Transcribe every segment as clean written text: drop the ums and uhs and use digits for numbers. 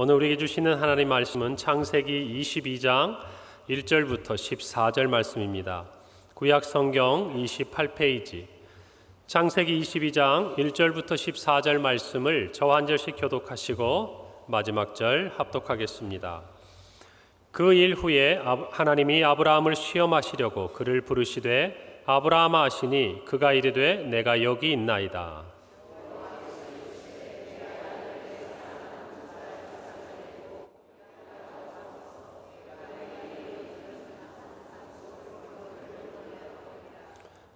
오늘 우리에게 주시는 하나님 말씀은 창세기 22장 1절부터 14절 말씀입니다. 구약 성경 28페이지 창세기 22장 1절부터 14절 말씀을 저와 한 절씩 교독하시고 마지막 절 합독하겠습니다. 그 일 후에 하나님이 아브라함을 시험하시려고 그를 부르시되 아브라함아 하시니 그가 이르되 내가 여기 있나이다.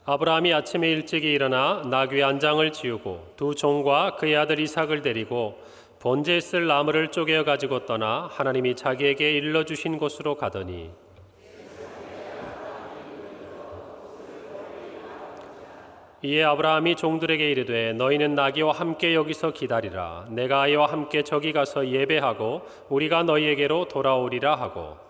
아브라함이 아침에 일찍이 일어나 나귀 한 장을 지우고 두 종과 그의 아들 이삭을 데리고 번제에 쓸 나무를 쪼개어 가지고 떠나 하나님이 자기에게 일러주신 곳으로 가더니 이에 아브라함이 종들에게 이르되 너희는 나귀와 함께 여기서 기다리라. 내가 아이와 함께 저기 가서 예배하고 우리가 너희에게로 돌아오리라 하고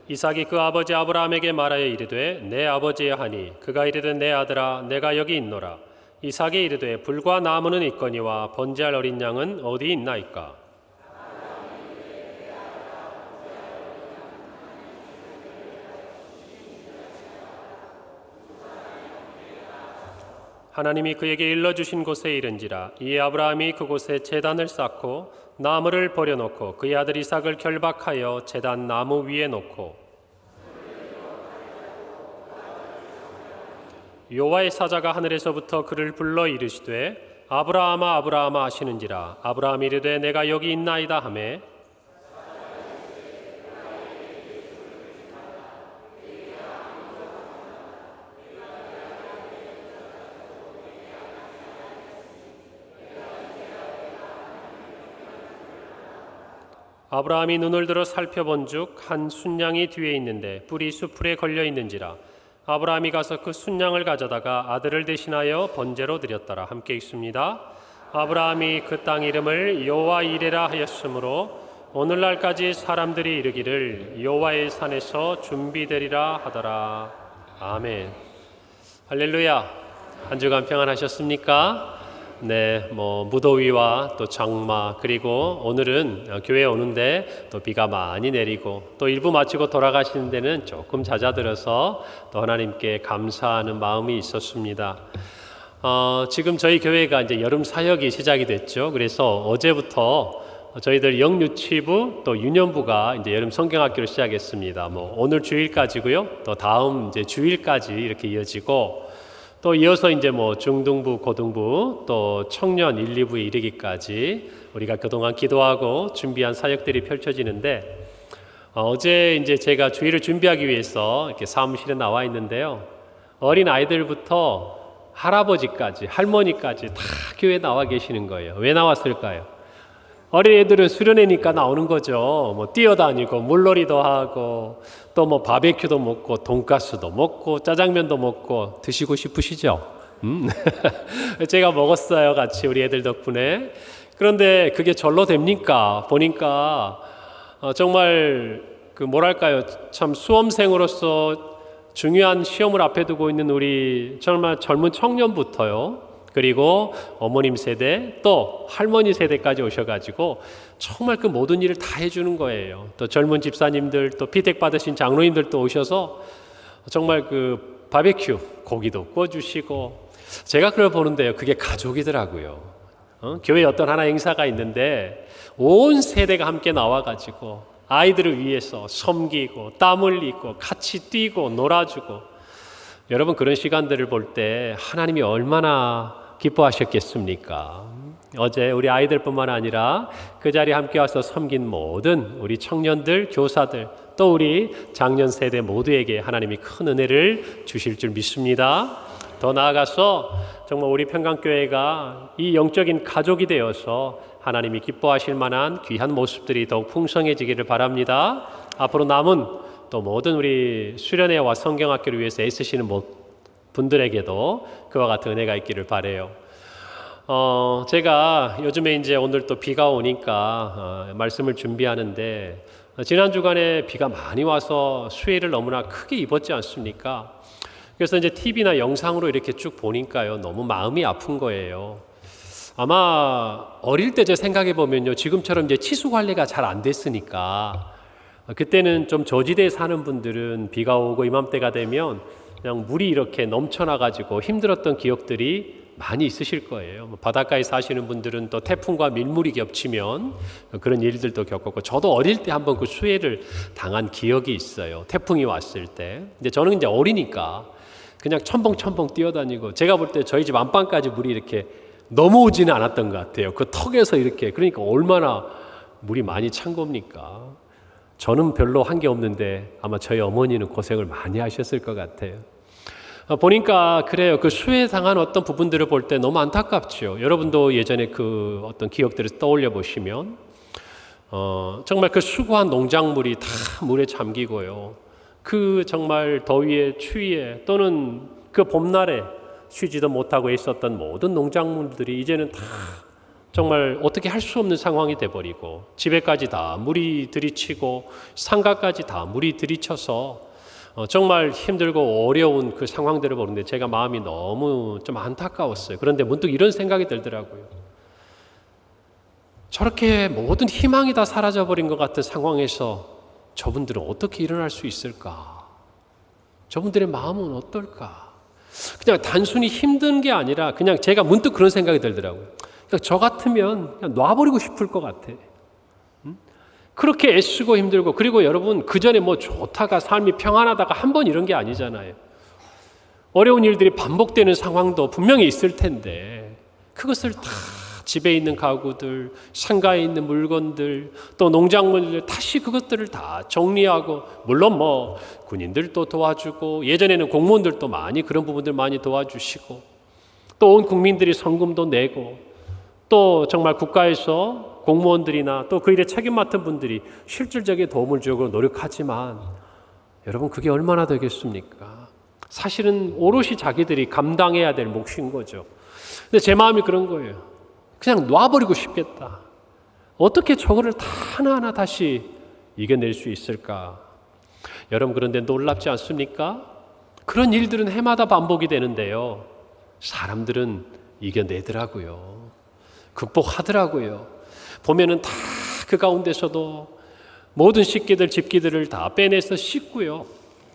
이삭이 그 아버지 아브라함에게 말하여 이르되 내 아버지여 하니 그가 이르되 내 아들아 내가 여기 있노라. 이삭이 이르되 불과 나무는 있거니와 번제할 어린 양은 어디 있나이까. 하나님이 그에게 일러주신 곳에 이른지라. 이에 아브라함이 그곳에 제단을 쌓고 나무를 버려놓고 그의 아들 이삭을 결박하여 제단 나무 위에 놓고 여호와의 사자가 하늘에서부터 그를 불러 이르시되 아브라함아 아브라함아 하시는지라. 아브라함이 이르되 내가 여기 있나이다 하매 아브라함이 눈을 들어 살펴본즉 한 순양이 뒤에 있는데 뿔이 수풀에 걸려 있는지라. 아브라함이 가서 그 순양을 가져다가 아들을 대신하여 번제로 드렸더라. 함께 읽습니다. 아브라함이 그 땅 이름을 여호와 이레라 하였으므로 오늘날까지 사람들이 이르기를 여호와의 산에서 준비되리라 하더라. 아멘. 할렐루야. 한 주간 평안하셨습니까? 네, 무더위와 또 장마 그리고 오늘은 교회에 오는데 또 비가 많이 내리고 또 일부 마치고 돌아가시는 데는 조금 잦아들어서 또 하나님께 감사하는 마음이 있었습니다. 지금 저희 교회가 이제 여름 사역이 시작이 됐죠. 그래서 어제부터 저희들 영유치부 또 유년부가 이제 여름 성경학교를 시작했습니다. 오늘 주일까지고요. 또 다음 이제 주일까지 이렇게 이어지고. 또 이어서 이제 중등부, 고등부, 또 청년 1, 2부에 이르기까지 우리가 그동안 기도하고 준비한 사역들이 펼쳐지는데 어제 이제 제가 주일을 준비하기 위해서 이렇게 사무실에 나와 있는데요. 어린 아이들부터 할아버지까지, 할머니까지 다 교회에 나와 계시는 거예요. 왜 나왔을까요? 어린 애들은 수련회니까 나오는 거죠. 뛰어다니고 물놀이도 하고 또 바베큐도 먹고 돈가스도 먹고 짜장면도 먹고 드시고 싶으시죠? 제가 먹었어요. 같이 우리 애들 덕분에. 그런데 그게 절로 됩니까? 보니까 정말 참 수험생으로서 중요한 시험을 앞에 두고 있는 우리 정말 젊은 청년부터요. 그리고 어머님 세대 또 할머니 세대까지 오셔가지고 정말 그 모든 일을 다 해주는 거예요. 또 젊은 집사님들 또 피택 받으신 장로님들도 오셔서 정말 그 바베큐 고기도 구워주시고 제가 그걸 보는데요. 그게 가족이더라고요. 교회에 어떤 하나 행사가 있는데 온 세대가 함께 나와가지고 아이들을 위해서 섬기고 땀 흘리고 같이 뛰고 놀아주고 여러분 그런 시간들을 볼 때 하나님이 얼마나 기뻐하셨겠습니까? 어제 우리 아이들뿐만 아니라 그 자리에 함께 와서 섬긴 모든 우리 청년들, 교사들 또 우리 장년 세대 모두에게 하나님이 큰 은혜를 주실 줄 믿습니다. 더 나아가서 정말 우리 평강교회가 이 영적인 가족이 되어서 하나님이 기뻐하실 만한 귀한 모습들이 더욱 풍성해지기를 바랍니다. 앞으로 남은 또 모든 우리 수련회와 성경학교를 위해서 애쓰시는 분들에게도 그와 같은 은혜가 있기를 바라요. 제가 요즘에 이제 오늘 또 비가 오니까 말씀을 준비하는데 지난 주간에 비가 많이 와서 수해를 너무나 크게 입었지 않습니까? 그래서 이제 TV나 영상으로 이렇게 쭉 보니까요, 너무 마음이 아픈 거예요. 아마 어릴 때 제 생각해 보면요, 지금처럼 이제 치수 관리가 잘 안 됐으니까 그때는 좀 저지대에 사는 분들은 비가 오고 이맘때가 되면 그냥 물이 이렇게 넘쳐나가지고 힘들었던 기억들이 많이 있으실 거예요. 바닷가에 사시는 분들은 또 태풍과 밀물이 겹치면 그런 일들도 겪었고, 저도 어릴 때 한번 그 수해를 당한 기억이 있어요. 태풍이 왔을 때. 근데 저는 이제 어리니까 그냥 첨벙첨벙 뛰어다니고, 제가 볼 때 저희 집 안방까지 물이 이렇게 넘어오지는 않았던 것 같아요. 그 턱에서 이렇게. 그러니까 얼마나 물이 많이 찬 겁니까? 저는 별로 한 게 없는데 아마 저희 어머니는 고생을 많이 하셨을 것 같아요. 보니까 그래요. 그 수해 당한 어떤 부분들을 볼 때 너무 안타깝죠. 여러분도 예전에 그 어떤 기억들을 떠올려 보시면 정말 그 수고한 농작물이 다 물에 잠기고요. 그 정말 더위에 추위에 또는 그 봄날에 쉬지도 못하고 있었던 모든 농작물들이 이제는 다 정말 어떻게 할 수 없는 상황이 돼버리고, 집에까지 다 물이 들이치고 상가까지 다 물이 들이쳐서 정말 힘들고 어려운 그 상황들을 보는데 제가 마음이 너무 좀 안타까웠어요. 그런데 문득 이런 생각이 들더라고요. 저렇게 모든 희망이 다 사라져버린 것 같은 상황에서 저분들은 어떻게 일어날 수 있을까? 저분들의 마음은 어떨까? 그냥 단순히 힘든 게 아니라 그냥 제가 문득 그런 생각이 들더라고요. 그러니까 저 같으면 그냥 놔버리고 싶을 것 같아. 그렇게 애쓰고 힘들고, 그리고 여러분 그전에 뭐 좋다가 삶이 평안하다가 한 번 이런 게 아니잖아요. 어려운 일들이 반복되는 상황도 분명히 있을 텐데 그것을 다 집에 있는 가구들, 상가에 있는 물건들, 또 농작물들 다시 그것들을 다 정리하고, 물론 뭐 군인들도 도와주고 예전에는 공무원들도 많이 그런 부분들 많이 도와주시고, 또 온 국민들이 성금도 내고, 또 정말 국가에서 공무원들이나 또 그 일에 책임 맡은 분들이 실질적인 도움을 주려고 노력하지만 여러분 그게 얼마나 되겠습니까? 사실은 오롯이 자기들이 감당해야 될 몫인 거죠. 근데 제 마음이 그런 거예요. 그냥 놔버리고 싶겠다. 어떻게 저거를 다 하나하나 다시 이겨낼 수 있을까? 여러분 그런데 놀랍지 않습니까? 그런 일들은 해마다 반복이 되는데요, 사람들은 이겨내더라고요. 극복하더라고요. 보면은 다 그 가운데서도 모든 식기들 집기들을 다 빼내서 씻고요,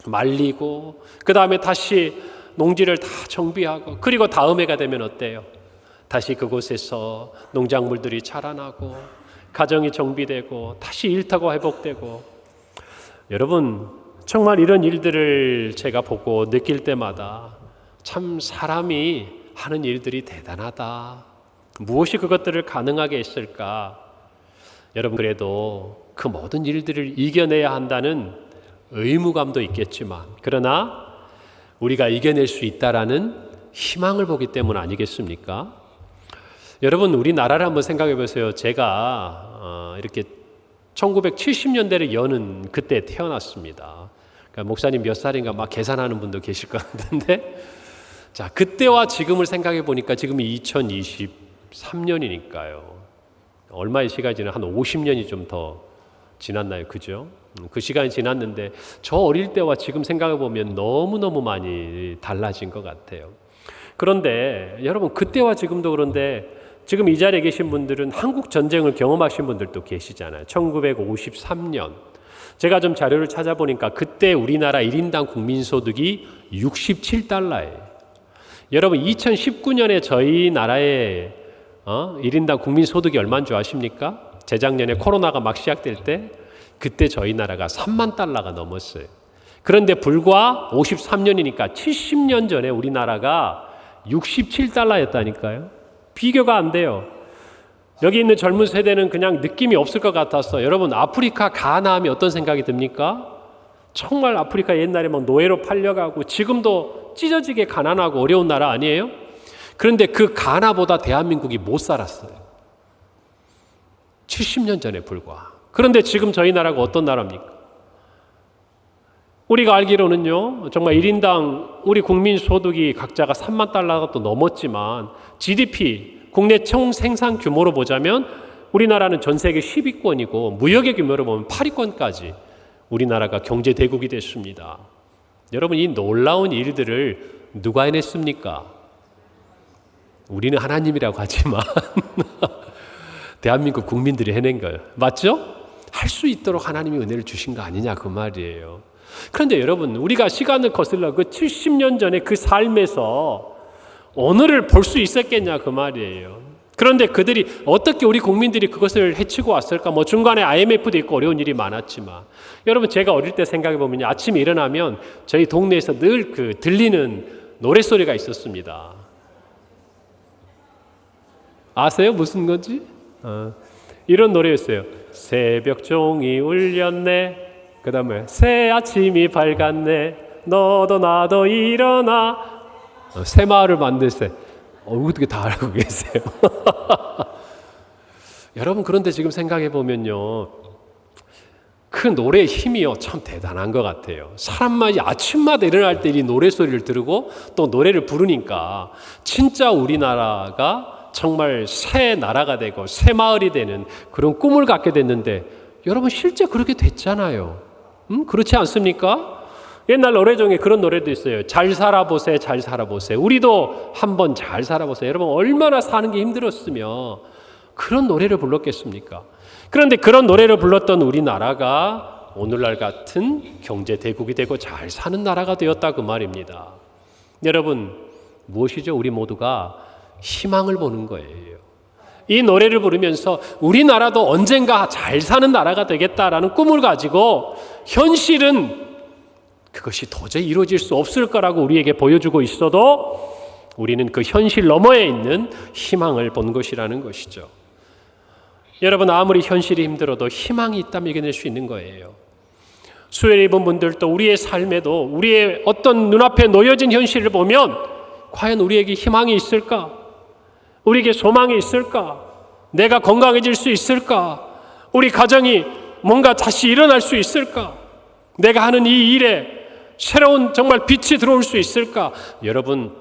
말리고 그 다음에 다시 농지를 다 정비하고, 그리고 다음 해가 되면 어때요? 다시 그곳에서 농작물들이 자라나고 가정이 정비되고 다시 일터가 회복되고. 여러분 정말 이런 일들을 제가 보고 느낄 때마다 참 사람이 하는 일들이 대단하다. 무엇이 그것들을 가능하게 했을까? 여러분 그래도 그 모든 일들을 이겨내야 한다는 의무감도 있겠지만, 그러나 우리가 이겨낼 수 있다라는 희망을 보기 때문 아니겠습니까? 여러분 우리나라를 한번 생각해 보세요. 제가 이렇게 1970년대를 여는 그때 태어났습니다. 그러니까 목사님 몇 살인가 막 계산하는 분도 계실 것 같은데, 자 그때와 지금을 생각해 보니까 지금이 2023년이니까요. 얼마의 시간이 지나 한 50년이 좀 더 지났나요? 그죠? 그 시간이 지났는데 저 어릴 때와 지금 생각해 보면 너무너무 많이 달라진 것 같아요. 그런데 여러분 그때와 지금도 그런데 지금 이 자리에 계신 분들은 한국 전쟁을 경험하신 분들도 계시잖아요. 1953년 제가 좀 자료를 찾아보니까 그때 우리나라 1인당 국민소득이 67달러예요. 여러분 2019년에 저희 나라의 1인당 국민소득이 얼마인 줄 아십니까? 재작년에 코로나가 막 시작될 때 그때 저희 나라가 3만 달러가 넘었어요. 그런데 불과 53년이니까 70년 전에 우리나라가 67달러였다니까요. 비교가 안 돼요. 여기 있는 젊은 세대는 그냥 느낌이 없을 것 같아서, 여러분 아프리카 가나 하면 어떤 생각이 듭니까? 정말 아프리카 옛날에 막 노예로 팔려가고 지금도 찢어지게 가난하고 어려운 나라 아니에요? 그런데 그 가나보다 대한민국이 못 살았어요. 70년 전에 불과. 그런데 지금 저희 나라가 어떤 나라입니까? 우리가 알기로는요, 정말 1인당 우리 국민 소득이 각자가 3만 달러가 또 넘었지만 GDP, 국내 총 생산 규모로 보자면 우리나라는 전 세계 10위권이고 무역의 규모로 보면 8위권까지 우리나라가 경제 대국이 됐습니다. 여러분, 이 놀라운 일들을 누가 해냈습니까? 우리는 하나님이라고 하지만 대한민국 국민들이 해낸 거예요. 맞죠? 할 수 있도록 하나님이 은혜를 주신 거 아니냐 그 말이에요. 그런데 여러분, 우리가 시간을 거슬러 그 70년 전의 그 삶에서 오늘을 볼 수 있었겠냐 그 말이에요. 그런데 그들이 어떻게 우리 국민들이 그것을 해치고 왔을까? 뭐 중간에 IMF도 있고 어려운 일이 많았지만, 여러분, 제가 어릴 때 생각해 보면 아침에 일어나면 저희 동네에서 늘 그 들리는 노랫소리가 있었습니다. 아세요? 무슨 건지? 이런 노래였어요. 새벽 종이 울렸네. 그 다음에 새 아침이 밝았네. 너도 나도 일어나. 새 마을을 만들세. 어떻게 다 알고 계세요? 여러분, 그런데 지금 생각해 보면요, 그 노래의 힘이요 참 대단한 것 같아요. 사람마다 아침마다 일어날 때 이 노래소리를 들고 또 노래를 부르니까 진짜 우리나라가 정말 새 나라가 되고 새 마을이 되는 그런 꿈을 갖게 됐는데, 여러분 실제 그렇게 됐잖아요. 그렇지 않습니까? 옛날 노래 중에 그런 노래도 있어요. 잘 살아보세, 잘 살아보세. 우리도 한번 잘 살아보세요. 여러분, 얼마나 사는 게 힘들었으며 그런 노래를 불렀겠습니까? 그런데 그런 노래를 불렀던 우리나라가 오늘날 같은 경제 대국이 되고 잘 사는 나라가 되었다 그 말입니다. 여러분, 무엇이죠? 우리 모두가 희망을 보는 거예요. 이 노래를 부르면서 우리나라도 언젠가 잘 사는 나라가 되겠다라는 꿈을 가지고, 현실은 그것이 도저히 이루어질 수 없을 거라고 우리에게 보여주고 있어도 우리는 그 현실 너머에 있는 희망을 본 것이라는 것이죠. 여러분, 아무리 현실이 힘들어도 희망이 있다면 이겨낼 수 있는 거예요. 수혜를 입은 분들도 우리의 삶에도 우리의 어떤 눈앞에 놓여진 현실을 보면 과연 우리에게 희망이 있을까? 우리에게 소망이 있을까? 내가 건강해질 수 있을까? 우리 가정이 뭔가 다시 일어날 수 있을까? 내가 하는 이 일에 새로운 정말 빛이 들어올 수 있을까? 여러분,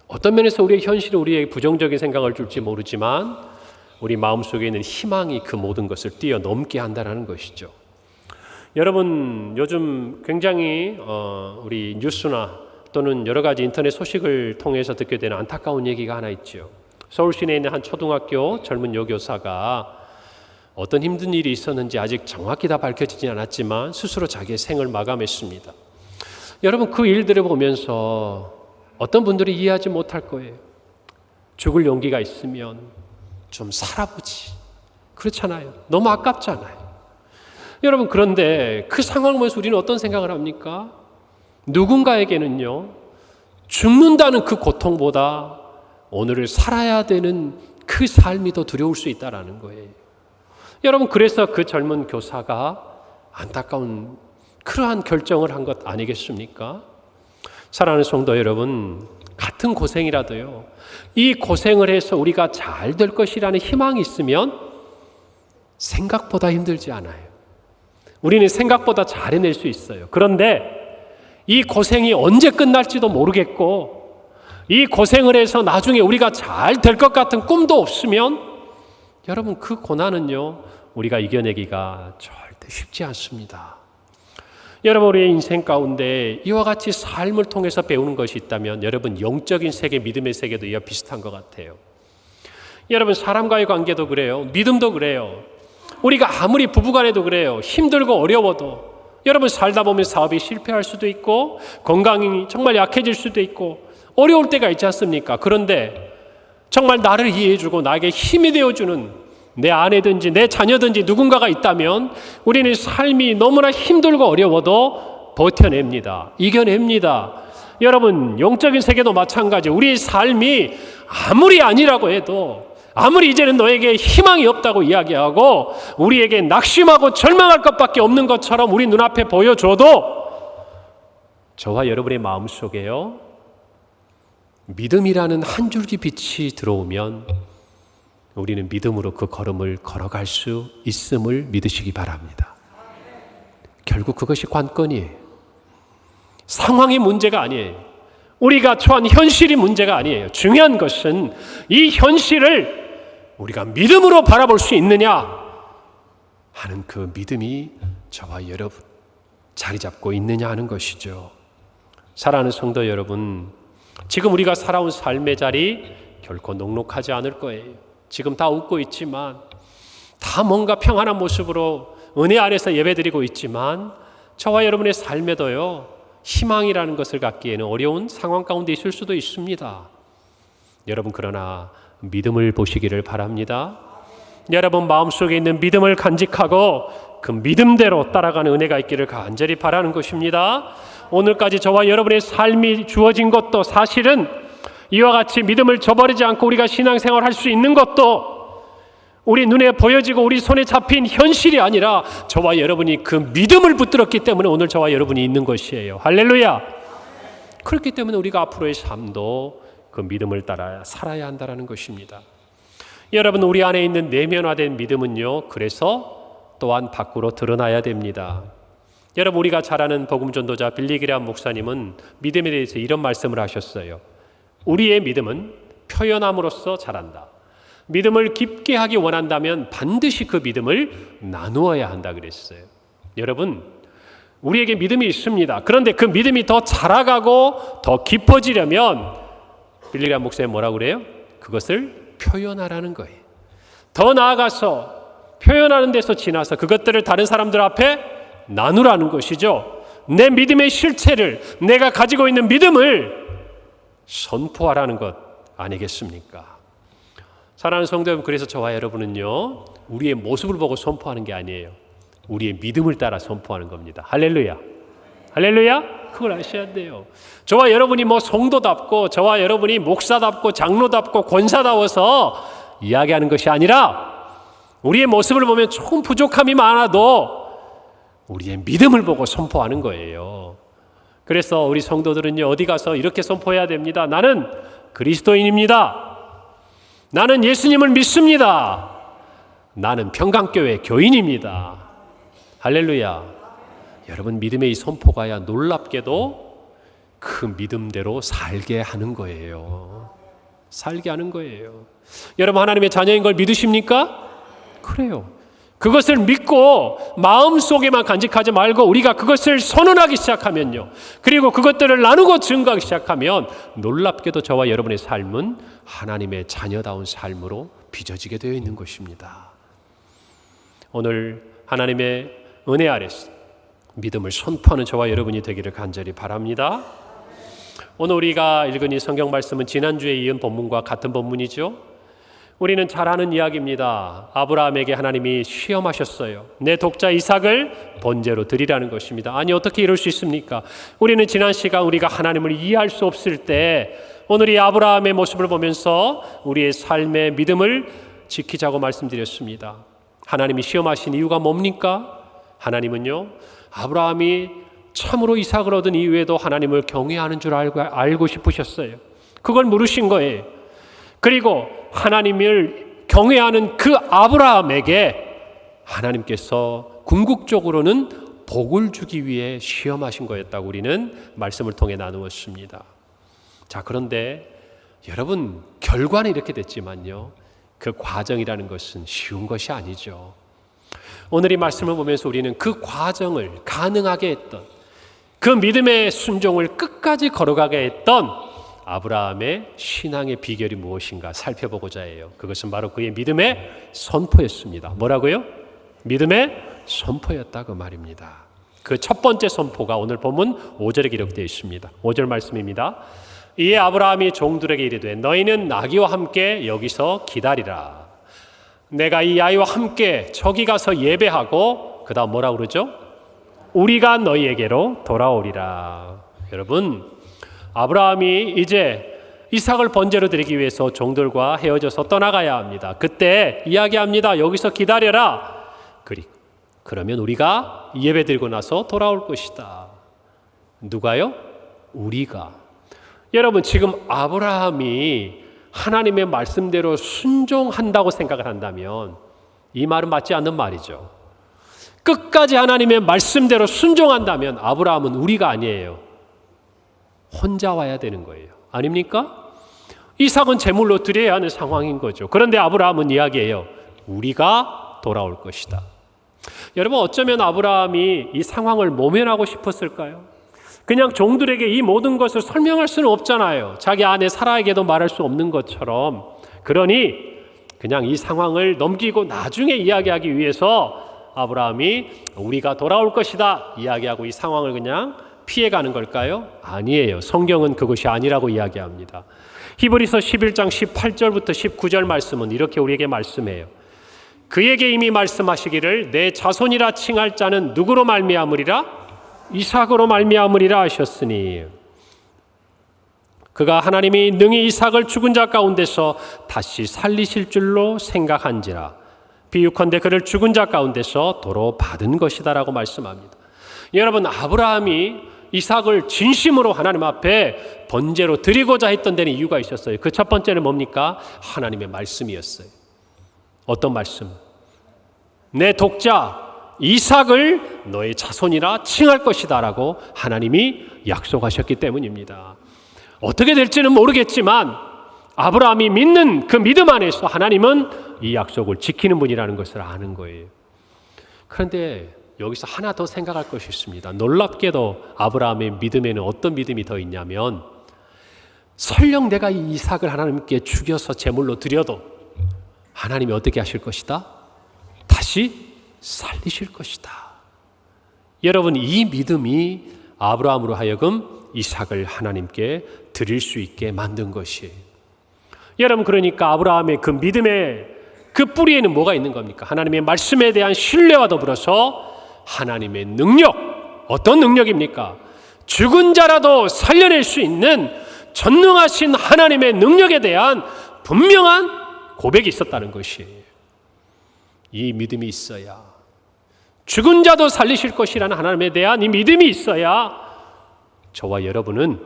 어떤 면에서 우리의 현실이 우리에게 부정적인 생각을 줄지 모르지만 우리 마음속에 있는 희망이 그 모든 것을 뛰어넘게 한다는 것이죠. 여러분, 요즘 굉장히 우리 뉴스나 또는 여러 가지 인터넷 소식을 통해서 듣게 되는 안타까운 얘기가 하나 있죠. 서울 시내에 있는 한 초등학교 젊은 여교사가 어떤 힘든 일이 있었는지 아직 정확히 다 밝혀지지 않았지만 스스로 자기의 생을 마감했습니다. 여러분, 그 일들을 보면서 어떤 분들이 이해하지 못할 거예요. 죽을 용기가 있으면 좀 살아보지. 그렇잖아요. 너무 아깝잖아요. 여러분, 그런데 그 상황을 보면서 우리는 어떤 생각을 합니까? 누군가에게는요, 죽는다는 그 고통보다 오늘을 살아야 되는 그 삶이 더 두려울 수 있다는 거예요. 여러분, 그래서 그 젊은 교사가 안타까운 그러한 결정을 한 것 아니겠습니까? 사랑하는 성도 여러분, 같은 고생이라도요, 이 고생을 해서 우리가 잘 될 것이라는 희망이 있으면 생각보다 힘들지 않아요. 우리는 생각보다 잘 해낼 수 있어요. 그런데 이 고생이 언제 끝날지도 모르겠고, 이 고생을 해서 나중에 우리가 잘 될 것 같은 꿈도 없으면 여러분, 그 고난은요, 우리가 이겨내기가 절대 쉽지 않습니다. 여러분, 우리의 인생 가운데 이와 같이 삶을 통해서 배우는 것이 있다면 여러분, 영적인 세계, 믿음의 세계도 이와 비슷한 것 같아요. 여러분, 사람과의 관계도 그래요. 믿음도 그래요. 우리가 아무리 부부간에도 그래요. 힘들고 어려워도 여러분, 살다 보면 사업이 실패할 수도 있고 건강이 정말 약해질 수도 있고 어려울 때가 있지 않습니까? 그런데 정말 나를 이해해주고 나에게 힘이 되어주는 내 아내든지 내 자녀든지 누군가가 있다면 우리는 삶이 너무나 힘들고 어려워도 버텨냅니다. 이겨냅니다. 여러분, 영적인 세계도 마찬가지. 우리의 삶이 아무리 아니라고 해도, 아무리 이제는 너에게 희망이 없다고 이야기하고 우리에게 낙심하고 절망할 것밖에 없는 것처럼 우리 눈앞에 보여줘도 저와 여러분의 마음속에요, 믿음이라는 한 줄기 빛이 들어오면 우리는 믿음으로 그 걸음을 걸어갈 수 있음을 믿으시기 바랍니다. 결국 그것이 관건이에요. 상황이 문제가 아니에요. 우리가 처한 현실이 문제가 아니에요. 중요한 것은 이 현실을 우리가 믿음으로 바라볼 수 있느냐 하는 그 믿음이 저와 여러분 자리 잡고 있느냐 하는 것이죠. 사랑하는 성도 여러분, 지금 우리가 살아온 삶의 자리 결코 녹록하지 않을 거예요. 지금 다 웃고 있지만, 다 뭔가 평안한 모습으로 은혜 안에서 예배드리고 있지만, 저와 여러분의 삶에도요, 희망이라는 것을 갖기에는 어려운 상황 가운데 있을 수도 있습니다. 여러분, 그러나 믿음을 보시기를 바랍니다. 여러분 마음속에 있는 믿음을 간직하고 그 믿음대로 따라가는 은혜가 있기를 간절히 바라는 것입니다. 오늘까지 저와 여러분의 삶이 주어진 것도 사실은 이와 같이 믿음을 저버리지 않고 우리가 신앙생활을 할 수 있는 것도 우리 눈에 보여지고 우리 손에 잡힌 현실이 아니라 저와 여러분이 그 믿음을 붙들었기 때문에 오늘 저와 여러분이 있는 것이에요. 할렐루야. 그렇기 때문에 우리가 앞으로의 삶도 그 믿음을 따라 살아야 한다는 것입니다. 여러분, 우리 안에 있는 내면화된 믿음은요, 그래서 또한 밖으로 드러나야 됩니다. 여러분, 우리가 잘 아는 복음 전도자 빌리 그레이엄 목사님은 믿음에 대해서 이런 말씀을 하셨어요. 우리의 믿음은 표현함으로써 자란다. 믿음을 깊게 하기 원한다면 반드시 그 믿음을 나누어야 한다 그랬어요. 여러분, 우리에게 믿음이 있습니다. 그런데 그 믿음이 더 자라가고 더 깊어지려면 빌리 그레이엄 목사님 뭐라고 그래요? 그것을 표현하라는 거예요. 더 나아가서 표현하는 데서 지나서 그것들을 다른 사람들 앞에 나누라는 것이죠. 내 믿음의 실체를, 내가 가지고 있는 믿음을 선포하라는 것 아니겠습니까? 사랑하는 성도 여러분, 그래서 저와 여러분은요, 우리의 모습을 보고 선포하는 게 아니에요. 우리의 믿음을 따라 선포하는 겁니다. 할렐루야. 할렐루야. 그걸 아셔야 돼요. 저와 여러분이 뭐 성도답고 저와 여러분이 목사답고 장로답고 권사다워서 이야기하는 것이 아니라 우리의 모습을 보면 조금 부족함이 많아도 우리의 믿음을 보고 선포하는 거예요. 그래서 우리 성도들은요, 어디 가서 이렇게 선포해야 됩니다. 나는 그리스도인입니다. 나는 예수님을 믿습니다. 나는 평강교회 교인입니다. 할렐루야. 여러분, 믿음의 이 선포가야 놀랍게도 그 믿음대로 살게 하는 거예요. 살게 하는 거예요. 여러분, 하나님의 자녀인 걸 믿으십니까? 그래요. 그것을 믿고 마음속에만 간직하지 말고 우리가 그것을 선언하기 시작하면요, 그리고 그것들을 나누고 증거하기 시작하면 놀랍게도 저와 여러분의 삶은 하나님의 자녀다운 삶으로 빚어지게 되어 있는 것입니다. 오늘 하나님의 은혜 아래서 믿음을 선포하는 저와 여러분이 되기를 간절히 바랍니다. 오늘 우리가 읽은 이 성경 말씀은 지난주에 이은 본문과 같은 본문이죠. 우리는 잘 아는 이야기입니다. 아브라함에게 하나님이 시험하셨어요. 내 독자 이삭을 번제로 드리라는 것입니다. 아니, 어떻게 이럴 수 있습니까? 우리는 지난 시간 우리가 하나님을 이해할 수 없을 때 오늘 이 아브라함의 모습을 보면서 우리의 삶의 믿음을 지키자고 말씀드렸습니다. 하나님이 시험하신 이유가 뭡니까? 하나님은요, 아브라함이 참으로 이삭을 얻은 이후에도 하나님을 경외하는 줄 알고 싶으셨어요. 그걸 물으신 거예요. 그리고 하나님을 경외하는 그 아브라함에게 하나님께서 궁극적으로는 복을 주기 위해 시험하신 거였다고 우리는 말씀을 통해 나누었습니다. 자, 그런데 여러분, 결과는 이렇게 됐지만요, 그 과정이라는 것은 쉬운 것이 아니죠. 오늘 이 말씀을 보면서 우리는 그 과정을 가능하게 했던, 그 믿음의 순종을 끝까지 걸어가게 했던 아브라함의 신앙의 비결이 무엇인가 살펴보고자 해요. 그것은 바로 그의 믿음의 선포였습니다. 뭐라고요? 믿음의 선포였다, 그 말입니다. 그 첫 번째 선포가 오늘 본문 5절에 기록되어 있습니다. 5절 말씀입니다. 이에 아브라함이 종들에게 이르되 너희는 나귀와 함께 여기서 기다리라. 내가 이 아이와 함께 저기 가서 예배하고 그 다음 뭐라고 그러죠? 우리가 너희에게로 돌아오리라. 여러분, 아브라함이 이제 이삭을 번제로 드리기 위해서 종들과 헤어져서 떠나가야 합니다. 그때 이야기합니다. 여기서 기다려라. 그러면 우리가 예배드리고 나서 돌아올 것이다. 누가요? 우리가. 여러분, 지금 아브라함이 하나님의 말씀대로 순종한다고 생각을 한다면 이 말은 맞지 않는 말이죠. 끝까지 하나님의 말씀대로 순종한다면 아브라함은 우리가 아니에요. 혼자 와야 되는 거예요. 아닙니까? 이삭은 제물로 드려야 하는 상황인 거죠. 그런데 아브라함은 이야기해요. 우리가 돌아올 것이다. 여러분, 어쩌면 아브라함이 이 상황을 모면하고 싶었을까요? 그냥 종들에게 이 모든 것을 설명할 수는 없잖아요. 자기 아내 사라에게도 말할 수 없는 것처럼. 그러니 그냥 이 상황을 넘기고 나중에 이야기하기 위해서 아브라함이 우리가 돌아올 것이다 이야기하고 이 상황을 그냥 피해가는 걸까요? 아니에요. 성경은 그것이 아니라고 이야기합니다. 히브리서 11장 18절부터 19절 말씀은 이렇게 우리에게 말씀해요. 그에게 이미 말씀하시기를 내 자손이라 칭할 자는 누구로 말미암으리라? 이삭으로 말미암으리라 하셨으니 그가 하나님이 능히 이삭을 죽은 자 가운데서 다시 살리실 줄로 생각한지라 비유컨대 그를 죽은 자 가운데서 도로 받은 것이다라고 말씀합니다. 여러분, 아브라함이 이삭을 진심으로 하나님 앞에 번제로 드리고자 했던 데는 이유가 있었어요. 그 첫 번째는 뭡니까? 하나님의 말씀이었어요. 어떤 말씀? 내 독자 이삭을 너의 자손이라 칭할 것이다 라고 하나님이 약속하셨기 때문입니다. 어떻게 될지는 모르겠지만 아브라함이 믿는 그 믿음 안에서 하나님은 이 약속을 지키는 분이라는 것을 아는 거예요. 그런데 여기서 하나 더 생각할 것이 있습니다. 놀랍게도 아브라함의 믿음에는 어떤 믿음이 더 있냐면 설령 내가 이 이삭을 하나님께 죽여서 제물로 드려도 하나님이 어떻게 하실 것이다? 다시 살리실 것이다. 여러분, 이 믿음이 아브라함으로 하여금 이삭을 하나님께 드릴 수 있게 만든 것이에요. 여러분, 그러니까 아브라함의 그 믿음의 그 뿌리에는 뭐가 있는 겁니까? 하나님의 말씀에 대한 신뢰와 더불어서 하나님의 능력. 어떤 능력입니까? 죽은 자라도 살려낼 수 있는 전능하신 하나님의 능력에 대한 분명한 고백이 있었다는 것이에요. 이 믿음이 있어야, 죽은 자도 살리실 것이라는 하나님에 대한 이 믿음이 있어야 저와 여러분은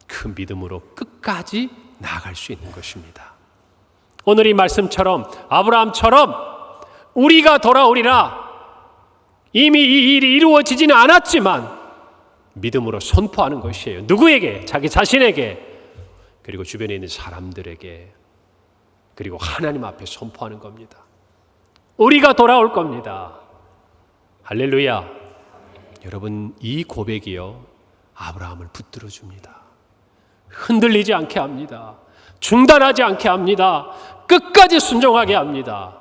그 믿음으로 끝까지 나아갈 수 있는 것입니다. 오늘 이 말씀처럼 아브라함처럼 우리가 돌아오리라, 이미 이 일이 이루어지지는 않았지만 믿음으로 선포하는 것이에요. 누구에게? 자기 자신에게, 그리고 주변에 있는 사람들에게, 그리고 하나님 앞에 선포하는 겁니다. 우리가 돌아올 겁니다. 할렐루야. 여러분, 이 고백이요 아브라함을 붙들어 줍니다. 흔들리지 않게 합니다. 중단하지 않게 합니다. 끝까지 순종하게 합니다.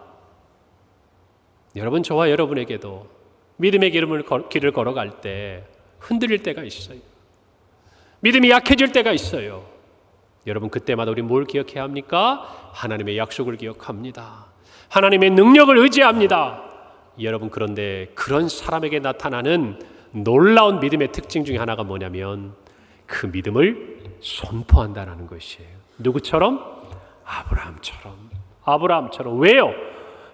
여러분, 저와 여러분에게도 믿음의 길을 걸어갈 때 흔들릴 때가 있어요. 믿음이 약해질 때가 있어요. 여러분, 그때마다 우리 뭘 기억해야 합니까? 하나님의 약속을 기억합니다. 하나님의 능력을 의지합니다. 여러분, 그런데 그런 사람에게 나타나는 놀라운 믿음의 특징 중에 하나가 뭐냐면 그 믿음을 선포한다는 것이에요. 누구처럼? 아브라함처럼. 왜요?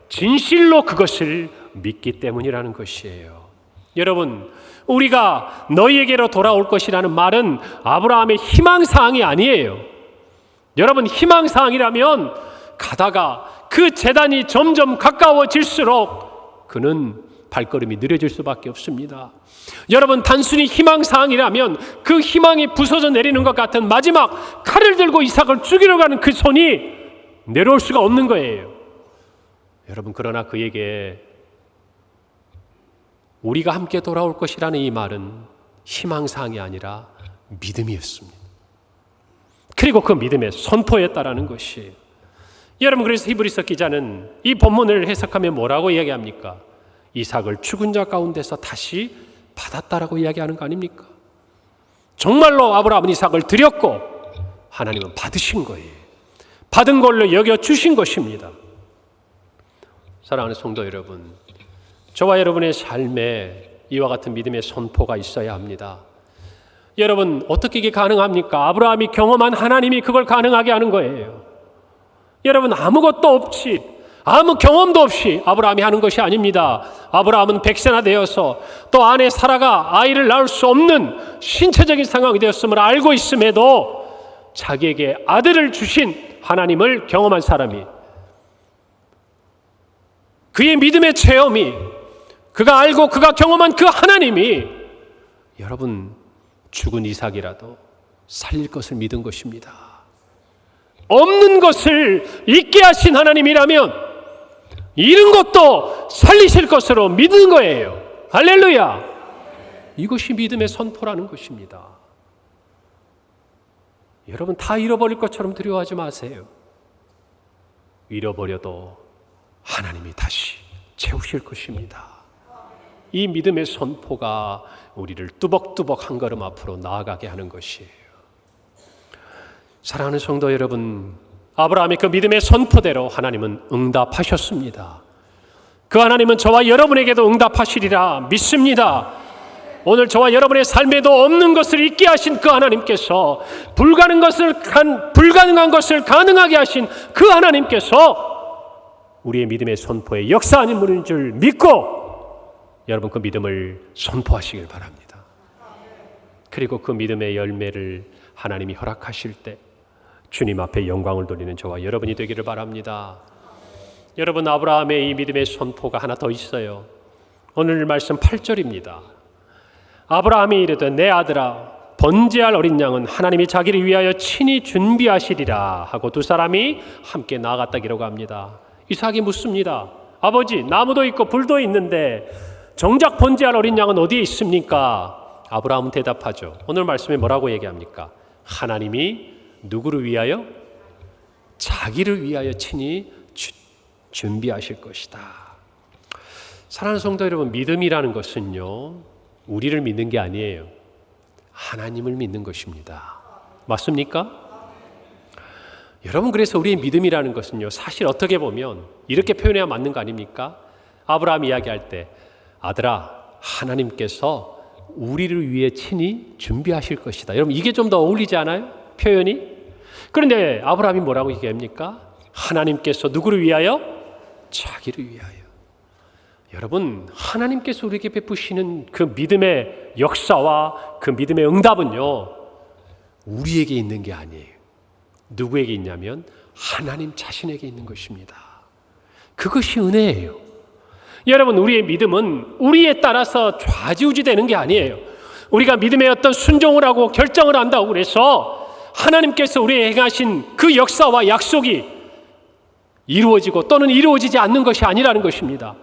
진실로 그것을 믿기 때문이라는 것이에요. 여러분, 우리가 너희에게로 돌아올 것이라는 말은 아브라함의 희망사항이 아니에요. 여러분, 희망사항이라면 가다가 그 제단이 점점 가까워질수록 그는 발걸음이 느려질 수밖에 없습니다. 여러분, 단순히 희망사항이라면 그 희망이 부서져 내리는 것 같은 마지막 칼을 들고 이삭을 죽이러 가는 그 손이 내려올 수가 없는 거예요. 여러분, 그러나 그에게 우리가 함께 돌아올 것이라는 이 말은 희망사항이 아니라 믿음이었습니다. 그리고 그 믿음의 선포였다라는 것이에요. 여러분, 그래서 히브리서 기자는 이 본문을 해석하면 뭐라고 이야기합니까? 이삭을 죽은 자 가운데서 다시 받았다라고 이야기하는 거 아닙니까? 정말로 아브라함은 이삭을 드렸고 하나님은 받으신 거예요. 받은 걸로 여겨주신 것입니다. 사랑하는 성도 여러분, 저와 여러분의 삶에 이와 같은 믿음의 선포가 있어야 합니다. 여러분, 어떻게 이게 가능합니까? 아브라함이 경험한 하나님이 그걸 가능하게 하는 거예요. 여러분, 아무것도 없이, 아무 경험도 없이 아브라함이 하는 것이 아닙니다. 아브라함은 100세나 되어서 또 아내 사라가 아이를 낳을 수 없는 신체적인 상황이 되었음을 알고 있음에도 자기에게 아들을 주신 하나님을 경험한 사람이, 그의 믿음의 체험이, 그가 알고 그가 경험한 그 하나님이 여러분 죽은 이삭이라도 살릴 것을 믿은 것입니다. 없는 것을 있게 하신 하나님이라면 잃은 것도 살리실 것으로 믿은 거예요. 할렐루야. 이것이 믿음의 선포라는 것입니다. 여러분, 다 잃어버릴 것처럼 두려워하지 마세요. 잃어버려도 하나님이 다시 채우실 것입니다. 이 믿음의 선포가 우리를 뚜벅뚜벅 한 걸음 앞으로 나아가게 하는 것이에요. 사랑하는 성도 여러분, 아브라함의 그 믿음의 선포대로 하나님은 응답하셨습니다. 그 하나님은 저와 여러분에게도 응답하시리라 믿습니다. 오늘 저와 여러분의 삶에도 없는 것을 있게 하신 그 하나님께서 불가능한 것을 가능하게 하신 그 하나님께서 우리의 믿음의 선포에 역사하는 분인 줄 믿고 여러분 그 믿음을 선포하시길 바랍니다. 그리고 그 믿음의 열매를 하나님이 허락하실 때 주님 앞에 영광을 돌리는 저와 여러분이 되기를 바랍니다. 여러분, 아브라함의 이 믿음의 선포가 하나 더 있어요. 오늘 말씀 8절입니다. 아브라함이 이르되 내 아들아 번제할 어린 양은 하나님이 자기를 위하여 친히 준비하시리라 하고 두 사람이 함께 나아갔다 기록합니다. 이삭이 묻습니다. 아버지, 나무도 있고 불도 있는데 정작 번제할 어린 양은 어디에 있습니까? 아브라함은 대답하죠. 오늘 말씀에 뭐라고 얘기합니까? 하나님이 누구를 위하여? 자기를 위하여 친히 준비하실 것이다. 사랑하는 성도 여러분, 믿음이라는 것은요, 우리를 믿는 게 아니에요. 하나님을 믿는 것입니다. 맞습니까? 여러분, 그래서 우리의 믿음이라는 것은요, 사실 어떻게 보면 이렇게 표현해야 맞는 거 아닙니까? 아브라함 이야기할 때 아들아, 하나님께서 우리를 위해 친히 준비하실 것이다. 여러분, 이게 좀 더 어울리지 않아요? 표현이? 그런데 아브라함이 뭐라고 얘기합니까? 하나님께서 누구를 위하여? 자기를 위하여. 여러분, 하나님께서 우리에게 베푸시는 그 믿음의 역사와 그 믿음의 응답은요, 우리에게 있는 게 아니에요. 누구에게 있냐면 하나님 자신에게 있는 것입니다. 그것이 은혜예요. 여러분, 우리의 믿음은 우리에 따라서 좌지우지 되는 게 아니에요. 우리가 믿음의 어떤 순종을 하고 결정을 한다고 그래서 하나님께서 우리에게 행하신 그 역사와 약속이 이루어지고 또는 이루어지지 않는 것이 아니라는 것입니다.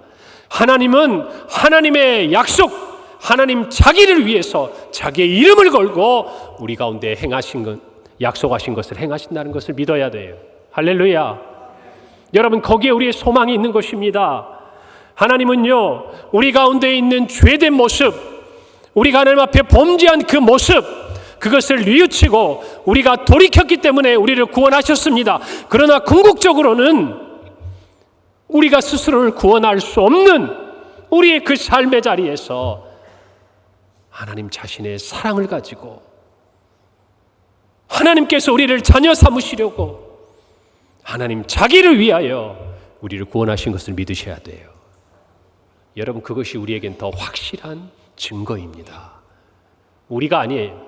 하나님은 하나님의 약속, 하나님 자기를 위해서 자기의 이름을 걸고 우리 가운데 행하신 것, 약속하신 것을 행하신다는 것을 믿어야 돼요. 할렐루야. 여러분, 거기에 우리의 소망이 있는 것입니다. 하나님은요, 우리 가운데 있는 죄된 모습, 우리가 하나님 앞에 범죄한 그 모습, 그것을 뉘우치고 우리가 돌이켰기 때문에 우리를 구원하셨습니다. 그러나 궁극적으로는 우리가 스스로를 구원할 수 없는 우리의 그 삶의 자리에서 하나님 자신의 사랑을 가지고 하나님께서 우리를 자녀 삼으시려고 하나님 자기를 위하여 우리를 구원하신 것을 믿으셔야 돼요. 여러분, 그것이 우리에겐 더 확실한 증거입니다. 우리가 아니에요.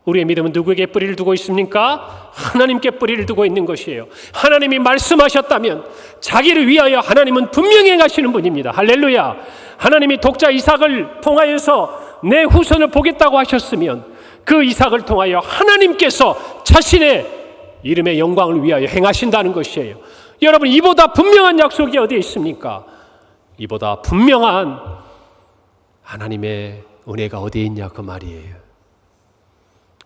우리의 믿음은 누구에게 뿌리를 두고 있습니까? 하나님께 뿌리를 두고 있는 것이에요. 하나님이 말씀하셨다면 자기를 위하여 하나님은 분명히 행하시는 분입니다. 할렐루야. 하나님이 독자 이삭을 통하여서 내 후손을 보겠다고 하셨으면 그 이삭을 통하여 하나님께서 자신의 이름의 영광을 위하여 행하신다는 것이에요. 여러분, 이보다 분명한 약속이 어디에 있습니까? 이보다 분명한 하나님의 은혜가 어디에 있냐, 그 말이에요.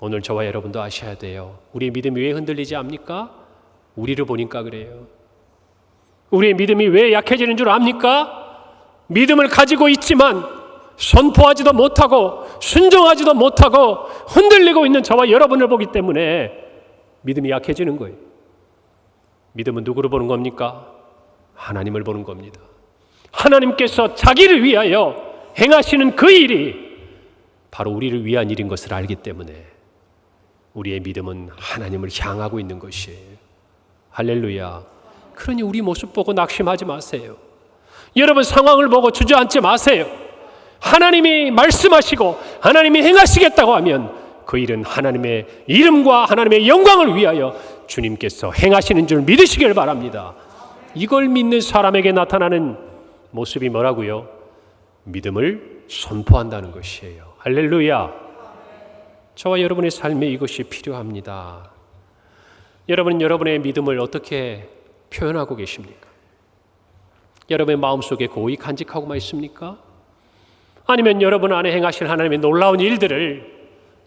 오늘 저와 여러분도 아셔야 돼요. 우리의 믿음이 왜 흔들리지 압니까? 우리를 보니까 그래요. 우리의 믿음이 왜 약해지는 줄 압니까? 믿음을 가지고 있지만 선포하지도 못하고 순종하지도 못하고 흔들리고 있는 저와 여러분을 보기 때문에 믿음이 약해지는 거예요. 믿음은 누구를 보는 겁니까? 하나님을 보는 겁니다. 하나님께서 자기를 위하여 행하시는 그 일이 바로 우리를 위한 일인 것을 알기 때문에 우리의 믿음은 하나님을 향하고 있는 것이에요. 할렐루야. 그러니 우리 모습 보고 낙심하지 마세요. 여러분, 상황을 보고 주저앉지 마세요. 하나님이 말씀하시고 하나님이 행하시겠다고 하면 그 일은 하나님의 이름과 하나님의 영광을 위하여 주님께서 행하시는 줄 믿으시길 바랍니다. 이걸 믿는 사람에게 나타나는 모습이 뭐라고요? 믿음을 선포한다는 것이에요. 할렐루야. 저와 여러분의 삶에 이것이 필요합니다. 여러분은 여러분의 믿음을 어떻게 표현하고 계십니까? 여러분의 마음속에 고이 간직하고만 있습니까? 아니면 여러분 안에 행하실 하나님의 놀라운 일들을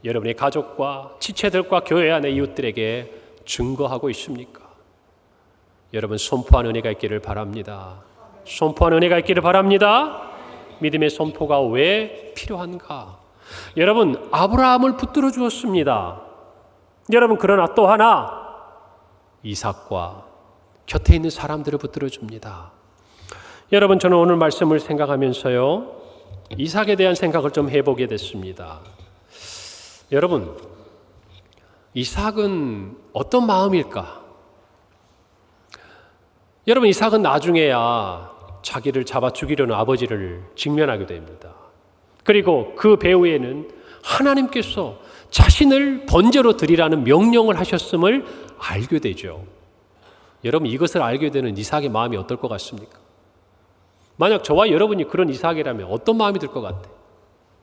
여러분의 가족과 지체들과 교회 안의 이웃들에게 증거하고 있습니까? 여러분 선포하는 은혜가 있기를 바랍니다. 선포하는 은혜가 있기를 바랍니다. 믿음의 선포가 왜 필요한가? 여러분 아브라함을 붙들어 주었습니다. 여러분 그러나 또 하나 이삭과 곁에 있는 사람들을 붙들어 줍니다. 여러분 저는 오늘 말씀을 생각하면서요 이삭에 대한 생각을 좀 해보게 됐습니다. 여러분 이삭은 어떤 마음일까? 여러분 이삭은 나중에야 자기를 잡아 죽이려는 아버지를 직면하게 됩니다. 그리고 그 배후에는 하나님께서 자신을 번제로 드리라는 명령을 하셨음을 알게 되죠. 여러분 이것을 알게 되는 이삭의 마음이 어떨 것 같습니까? 만약 저와 여러분이 그런 이삭이라면 어떤 마음이 들 것 같아요?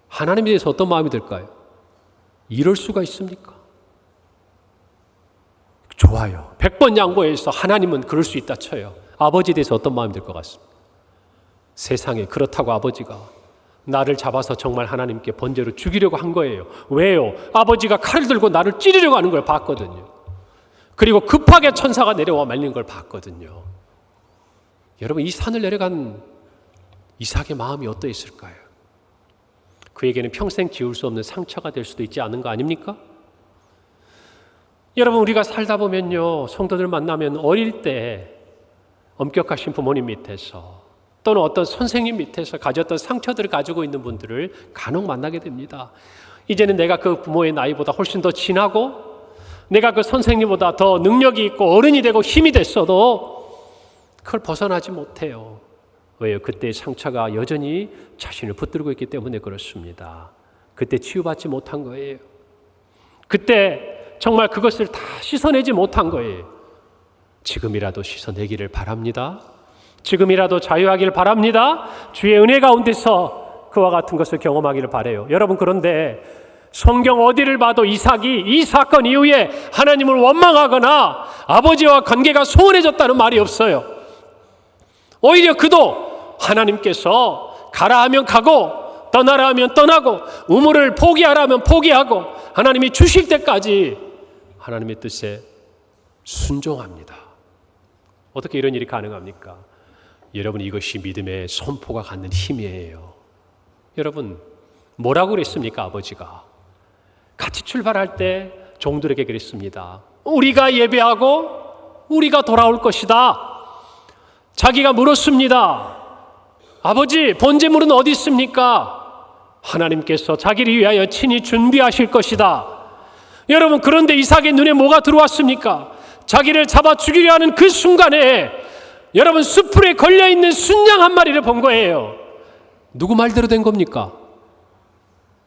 하나님에 대해서 어떤 마음이 들까요? 이럴 수가 있습니까? 좋아요. 100번 양보해서 하나님은 그럴 수 있다 쳐요. 아버지에 대해서 어떤 마음이 들 것 같습니까? 세상에 그렇다고 아버지가 나를 잡아서 정말 하나님께 번제로 죽이려고 한 거예요. 왜요? 아버지가 칼을 들고 나를 찌르려고 하는 걸 봤거든요. 그리고 급하게 천사가 내려와 말리는 걸 봤거든요. 여러분 이 산을 내려간 이삭의 마음이 어떠했을까요? 그에게는 평생 지울 수 없는 상처가 될 수도 있지 않은 거 아닙니까? 여러분 우리가 살다 보면요 성도들 만나면 어릴 때 엄격하신 부모님 밑에서 또는 어떤 선생님 밑에서 가졌던 상처들을 가지고 있는 분들을 간혹 만나게 됩니다. 이제는 내가 그 부모의 나이보다 훨씬 더 지나고 내가 그 선생님보다 더 능력이 있고 어른이 되고 힘이 됐어도 그걸 벗어나지 못해요. 왜요? 그때의 상처가 여전히 자신을 붙들고 있기 때문에 그렇습니다. 그때 치유받지 못한 거예요. 그때 정말 그것을 다 씻어내지 못한 거예요. 지금이라도 씻어내기를 바랍니다. 지금이라도 자유하기를 바랍니다. 주의 은혜 가운데서 그와 같은 것을 경험하기를 바라요. 여러분 그런데 성경 어디를 봐도 이삭이 이 사건 이후에 하나님을 원망하거나 아버지와 관계가 소원해졌다는 말이 없어요. 오히려 그도 하나님께서 가라 하면 가고 떠나라 하면 떠나고 우물을 포기하라 하면 포기하고 하나님이 주실 때까지 하나님의 뜻에 순종합니다. 어떻게 이런 일이 가능합니까? 여러분 이것이 믿음의 선포가 갖는 힘이에요. 여러분 뭐라고 그랬습니까? 아버지가 같이 출발할 때 종들에게 그랬습니다. 우리가 예배하고 우리가 돌아올 것이다. 자기가 물었습니다. 아버지 번제물은 어디 있습니까? 하나님께서 자기를 위하여 친히 준비하실 것이다. 여러분 그런데 이삭의 눈에 뭐가 들어왔습니까? 자기를 잡아 죽이려 하는 그 순간에 여러분 숯불에 걸려있는 순양 한 마리를 본 거예요. 누구 말대로 된 겁니까?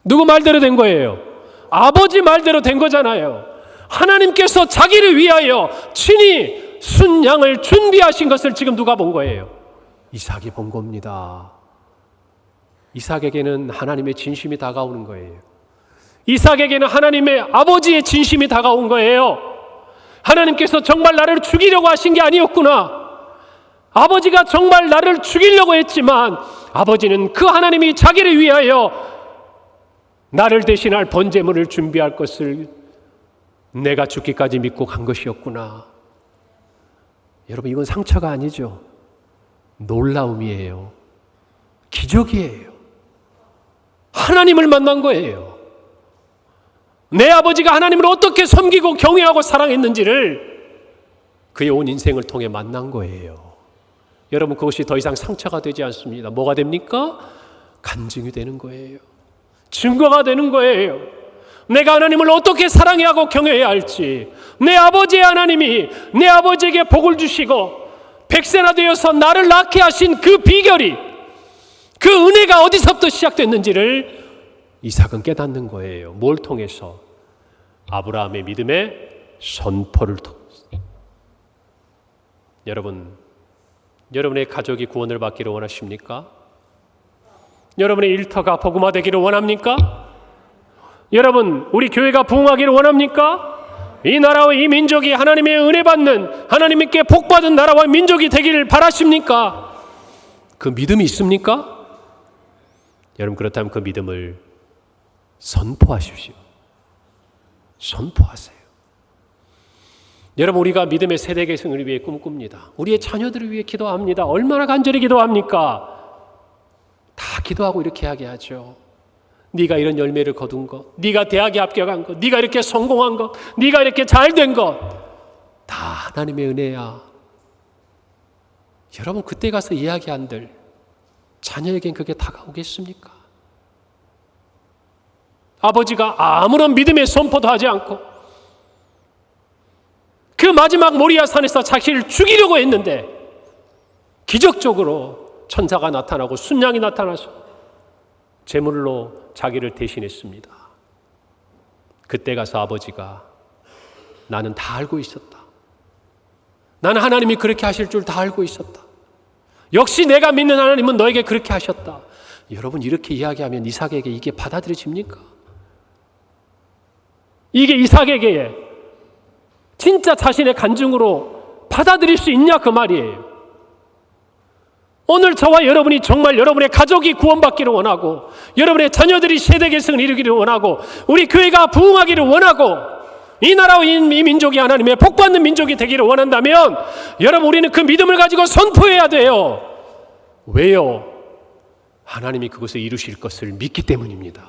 누구 말대로 된 거예요? 아버지 말대로 된 거잖아요. 하나님께서 자기를 위하여 친히 순양을 준비하신 것을 지금 누가 본 거예요? 이삭이 본 겁니다. 이삭에게는 하나님의 진심이 다가오는 거예요. 이삭에게는 하나님의 아버지의 진심이 다가온 거예요. 하나님께서 정말 나를 죽이려고 하신 게 아니었구나. 아버지가 정말 나를 죽이려고 했지만 아버지는 그 하나님이 자기를 위하여 나를 대신할 번제물을 준비할 것을 내가 죽기까지 믿고 간 것이었구나. 여러분 이건 상처가 아니죠. 놀라움이에요. 기적이에요. 하나님을 만난 거예요. 내 아버지가 하나님을 어떻게 섬기고 경외하고 사랑했는지를 그의 온 인생을 통해 만난 거예요. 여러분 그것이 더 이상 상처가 되지 않습니다. 뭐가 됩니까? 간증이 되는 거예요. 증거가 되는 거예요. 내가 하나님을 어떻게 사랑해야 하고 경외해야 할지, 내 아버지의 하나님이 내 아버지에게 복을 주시고 백세나 되어서 나를 낳게 하신 그 비결이, 그 은혜가 어디서부터 시작됐는지를 이삭은 깨닫는 거예요. 뭘 통해서? 아브라함의 믿음의 선포를 통해서. 여러분, 여러분의 가족이 구원을 받기를 원하십니까? 여러분의 일터가 복음화되기를 원합니까? 여러분, 우리 교회가 부흥하기를 원합니까? 이 나라와 이 민족이 하나님의 은혜 받는, 하나님께 복 받은 나라와 민족이 되기를 바라십니까? 그 믿음이 있습니까? 여러분, 그렇다면 그 믿음을 선포하십시오. 선포하세요. 여러분, 우리가 믿음의 세대 계승을 위해 꿈꿉니다. 우리의 자녀들을 위해 기도합니다. 얼마나 간절히 기도합니까? 다 기도하고 이렇게 이야기하죠. 네가 이런 열매를 거둔 것, 네가 대학에 합격한 것, 네가 이렇게 성공한 것, 네가 이렇게 잘된 것, 다 하나님의 은혜야. 여러분, 그때 가서 이야기한들 자녀에겐 그게 다가오겠습니까? 아버지가 아무런 믿음의 선포도 하지 않고 그 마지막 모리아 산에서 자기를 죽이려고 했는데 기적적으로 천사가 나타나고 순양이 나타나서 제물로 자기를 대신했습니다. 그때 가서 아버지가 나는 다 알고 있었다. 나는 하나님이 그렇게 하실 줄 다 알고 있었다. 역시 내가 믿는 하나님은 너에게 그렇게 하셨다. 여러분, 이렇게 이야기하면 이삭에게 이게 받아들여집니까? 이게 이삭에게 진짜 자신의 간증으로 받아들일 수 있냐 그 말이에요. 오늘 저와 여러분이 정말 여러분의 가족이 구원받기를 원하고 여러분의 자녀들이 세대 계승을 이루기를 원하고 우리 교회가 부흥하기를 원하고 이 나라와 이 민족이 하나님의 복받는 민족이 되기를 원한다면 여러분, 우리는 그 믿음을 가지고 선포해야 돼요. 왜요? 하나님이 그것을 이루실 것을 믿기 때문입니다.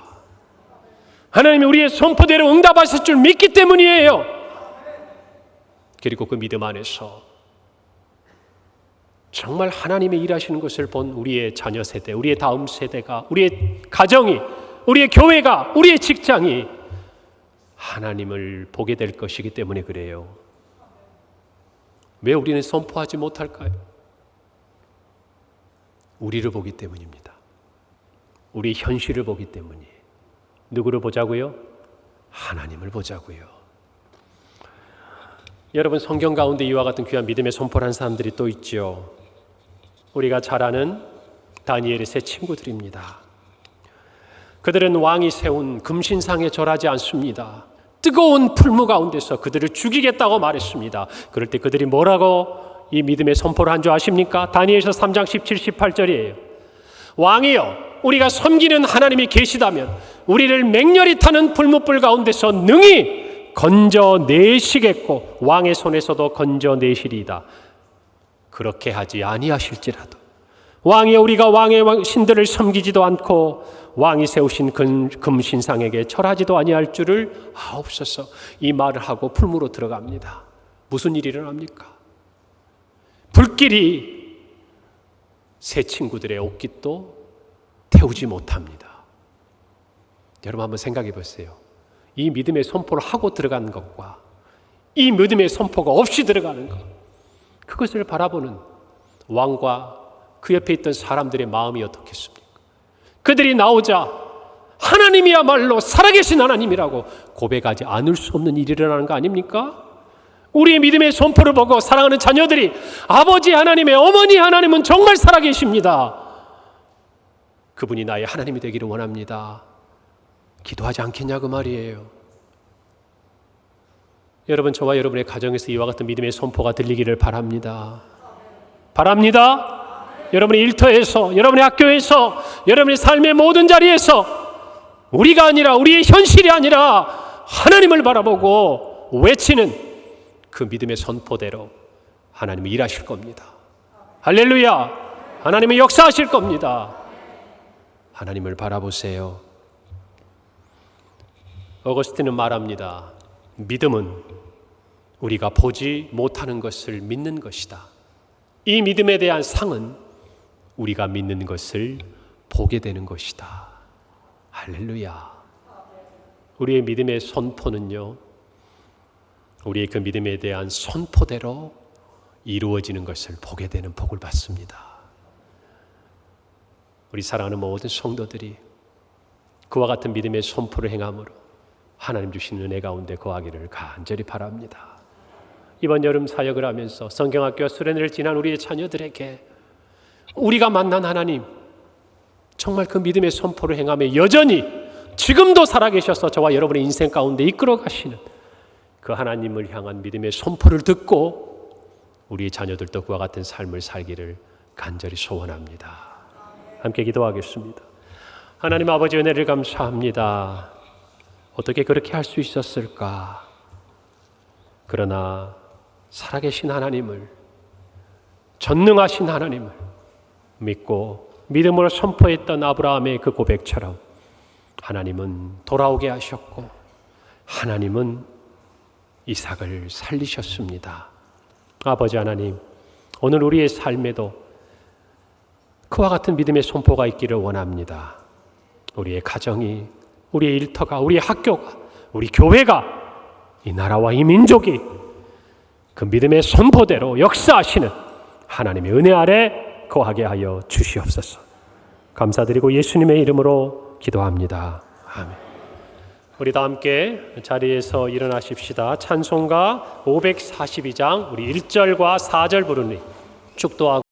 하나님이 우리의 선포대로 응답하실 줄 믿기 때문이에요. 그리고 그 믿음 안에서 정말 하나님의 일하시는 것을 본 우리의 자녀 세대, 우리의 다음 세대가, 우리의 가정이, 우리의 교회가, 우리의 직장이 하나님을 보게 될 것이기 때문에 그래요. 왜 우리는 선포하지 못할까요? 우리를 보기 때문입니다. 우리의 현실을 보기 때문이에요. 누구를 보자고요? 하나님을 보자고요. 여러분, 성경 가운데 이와 같은 귀한 믿음의 선포를 한 사람들이 또 있죠. 우리가 잘 아는 다니엘의 세 친구들입니다. 그들은 왕이 세운 금신상에 절하지 않습니다. 뜨거운 풀무 가운데서 그들을 죽이겠다고 말했습니다. 그럴 때 그들이 뭐라고 이 믿음의 선포를 한 줄 아십니까? 다니엘서 3장 17, 18절이에요. 왕이여, 우리가 섬기는 하나님이 계시다면 우리를 맹렬히 타는 풀무불 가운데서 능히 건져내시겠고 왕의 손에서도 건져내시리이다. 그렇게 하지 아니하실지라도 왕이여, 우리가 왕의 신들을 섬기지도 않고 왕이 세우신 금신상에게 절하지도 아니할 줄을 아옵소서. 이 말을 하고 풀무로 들어갑니다. 무슨 일이 일어납니까? 불길이 세 친구들의 옷깃도 태우지 못합니다. 여러분, 한번 생각해 보세요. 이 믿음의 선포를 하고 들어가는 것과 이 믿음의 선포가 없이 들어가는 것, 그것을 바라보는 왕과 그 옆에 있던 사람들의 마음이 어떻겠습니까? 그들이 나오자 하나님이야말로 살아계신 하나님이라고 고백하지 않을 수 없는 일이 일어나는 거 아닙니까? 우리의 믿음의 선포를 보고 사랑하는 자녀들이 아버지 하나님의 어머니 하나님은 정말 살아계십니다. 그분이 나의 하나님이 되기를 원합니다. 기도하지 않겠냐고 말이에요. 여러분, 저와 여러분의 가정에서 이와 같은 믿음의 선포가 들리기를 바랍니다. 바랍니다. 여러분의 일터에서, 여러분의 학교에서, 여러분의 삶의 모든 자리에서 우리가 아니라, 우리의 현실이 아니라 하나님을 바라보고 외치는 그 믿음의 선포대로 하나님이 일하실 겁니다. 할렐루야! 하나님은 역사하실 겁니다. 하나님을 바라보세요. 어거스틴은 말합니다. 믿음은 우리가 보지 못하는 것을 믿는 것이다. 이 믿음에 대한 상은 우리가 믿는 것을 보게 되는 것이다. 할렐루야. 우리의 믿음의 선포는요, 우리의 그 믿음에 대한 선포대로 이루어지는 것을 보게 되는 복을 받습니다. 우리 사랑하는 모든 성도들이 그와 같은 믿음의 선포를 행함으로 하나님 주신 은혜 가운데 거하기를 간절히 바랍니다. 이번 여름 사역을 하면서 성경학교와 수련회를 지난 우리의 자녀들에게 우리가 만난 하나님, 정말 그 믿음의 선포를 행하며 여전히 지금도 살아계셔서 저와 여러분의 인생 가운데 이끌어 가시는 그 하나님을 향한 믿음의 선포를 듣고 우리의 자녀들도 그와 같은 삶을 살기를 간절히 소원합니다. 함께 기도하겠습니다. 하나님 아버지 은혜를 감사합니다. 어떻게 그렇게 할 수 있었을까? 그러나 살아계신 하나님을, 전능하신 하나님을 믿고 믿음으로 선포했던 아브라함의 그 고백처럼 하나님은 돌아오게 하셨고 하나님은 이삭을 살리셨습니다. 아버지 하나님, 오늘 우리의 삶에도 그와 같은 믿음의 선포가 있기를 원합니다. 우리의 가정이, 우리의 일터가, 우리의 학교가, 우리 교회가, 이 나라와 이 민족이 그 믿음의 선포대로 역사하시는 하나님의 은혜 아래 거하게 하여 주시옵소서. 감사드리고 예수님의 이름으로 기도합니다. 아멘. 우리 다 함께 자리에서 일어나십시다. 찬송가 542장 우리 1절과 4절 부르니 축도하고